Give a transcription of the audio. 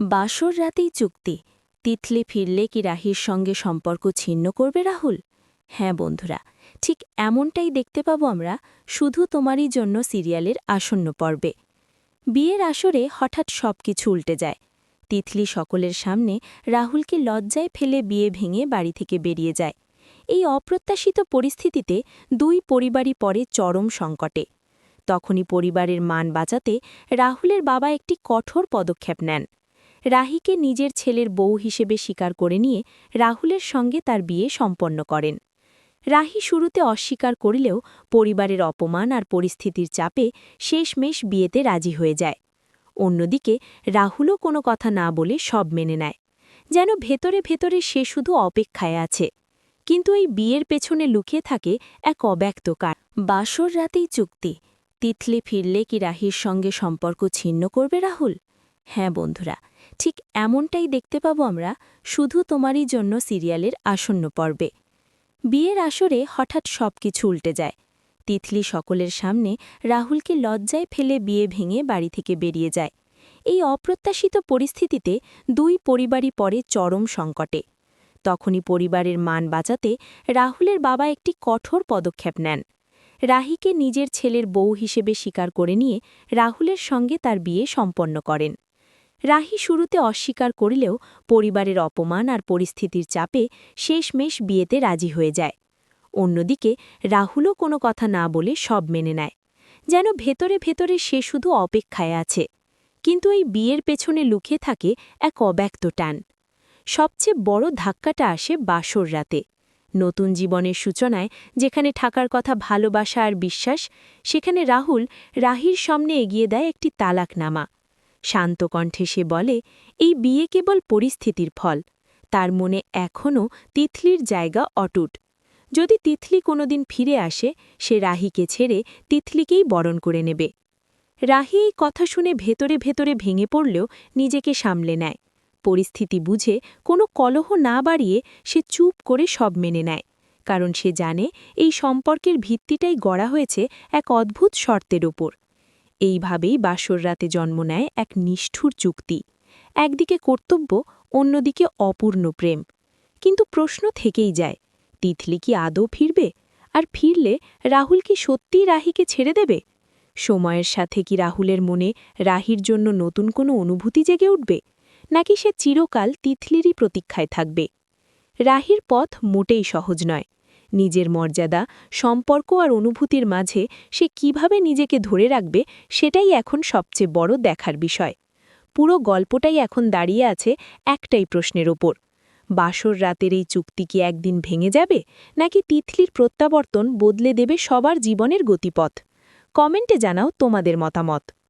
বাসর রাতেই চুক্তি। তিতলি ফিরলে কি রাহির সঙ্গে সম্পর্ক ছিন্ন করবে রাহুল? হ্যাঁ বন্ধুরা, ঠিক এমনটাই দেখতে পাবো আমরা শুধু তোমারই জন্য সিরিয়ালের আসন্ন পর্বে। বিয়ের আসরে হঠাৎ সবকিছু উল্টে যায়। তিতলি সকলের সামনে রাহুলকে লজ্জায় ফেলে বিয়ে ভেঙে বাড়ি থেকে বেরিয়ে যায়। এই অপ্রত্যাশিত পরিস্থিতিতে দুই পরিবারই পড়ে চরম সংকটে। তখনই পরিবারের মান বাঁচাতে রাহুলের বাবা একটি কঠোর পদক্ষেপ নেন। রাহিকে নিজের ছেলের বউ হিসেবে স্বীকার করে নিয়ে রাহুলের সঙ্গে তার বিয়ে সম্পন্ন করেন। রাহি শুরুতে অস্বীকার করলেও পরিবারের অপমান আর পরিস্থিতির চাপে শেষমেশ বিয়েতে রাজি হয়ে যায়। অন্যদিকে রাহুলও কোনো কথা না বলে সব মেনে নেয়, যেন ভেতরে ভেতরে সে শুধু অপেক্ষায় আছে। কিন্তু এই বিয়ের পেছনে লুকিয়ে থাকে এক অব্যক্ত কারণ। বাসর রাতেই চুক্তি। তিতলি ফিরলে কি রাহির সঙ্গে সম্পর্ক ছিন্ন করবে রাহুল? হ্যাঁ বন্ধুরা, ঠিক এমনটাই দেখতে পাবো আমরা শুধু তোমারই জন্য সিরিয়ালের আসন্ন পর্বে। বিয়ের আসরে হঠাৎ সবকিছু উল্টে যায়। তিতলি সকলের সামনে রাহুলকে লজ্জায় ফেলে বিয়ে ভেঙে বাড়ি থেকে বেরিয়ে যায়। এই অপ্রত্যাশিত পরিস্থিতিতে দুই পরিবারই পড়ে চরম সংকটে। তখনই পরিবারের মান বাঁচাতে রাহুলের বাবা একটি কঠোর পদক্ষেপ নেন। রাহিকে নিজের ছেলের বউ হিসেবে স্বীকার করে নিয়ে রাহুলের সঙ্গে তার বিয়ে সম্পন্ন করেন। রাহি শুরুতে অস্বীকার করলেও পরিবারের অপমান আর পরিস্থিতির চাপে শেষমেশ বিয়েতে রাজি হয়ে যায়। অন্যদিকে রাহুলও কোনো কথা না বলে সব মেনে নেয়, যেন ভেতরে ভেতরে সে শুধু অপেক্ষায় আছে। কিন্তু এই বিয়ের পেছনে লুকিয়ে থাকে এক অব্যক্ত টান। সবচেয়ে বড় ধাক্কাটা আসে বাসর রাতে। নতুন জীবনের সূচনায় যেখানে থাকার কথা ভালোবাসা আর বিশ্বাস, সেখানে রাহুল রাহির সামনে এগিয়ে দেয় একটি তালাকনামা। শান্ত কণ্ঠে সে বলে, এই বিয়ে কেবল পরিস্থিতির ফল। তার মনে এখনও তিতলির জায়গা অটুট। যদি তিতলি কোনোদিন ফিরে আসে, সে রাহিকে ছেড়ে তিতলিকেই বরণ করে নেবে। রাহি এই কথা শুনে ভেতরে ভেতরে ভেঙে পড়লেও নিজেকে সামলে নেয়। পরিস্থিতি বুঝে কোনো কলহ না বাড়িয়ে সে চুপ করে সব মেনে নেয়, কারণ সে জানে এই সম্পর্কের ভিত্তিটাই গড়া হয়েছে এক অদ্ভুত শর্তের ওপর। এইভাবেই বাসর রাতে জন্ম নেয় এক নিষ্ঠুর চুক্তি। একদিকে কর্তব্য, অন্যদিকে অপূর্ণ প্রেম। কিন্তু প্রশ্ন থেকেই যায়, তিতলি কি আদৌ ফিরবে? আর ফিরলে রাহুল কি সত্যিই রাহিকে ছেড়ে দেবে? সময়ের সাথে কি রাহুলের মনে রাহির জন্য নতুন কোনো অনুভূতি জেগে উঠবে, নাকি সে চিরকাল তিতলিরই প্রতীক্ষায় থাকবে? রাহির পথ মোটেই সহজ নয়। নিজের মর্যাদা, সম্পর্ক আর অনুভূতির মাঝে সে কিভাবে নিজেকে ধরে রাখবে, সেটাই এখন সবচেয়ে বড় দেখার বিষয়। পুরো গল্পটাই এখন দাঁড়িয়ে আছে একটাই প্রশ্নের ওপর: বাসর রাতের এই চুক্তি কি একদিন ভেঙে যাবে, নাকি তিতলির প্রত্যাবর্তন বদলে দেবে সবার জীবনের গতিপথ? কমেন্টে জানাও তোমাদের মতামত।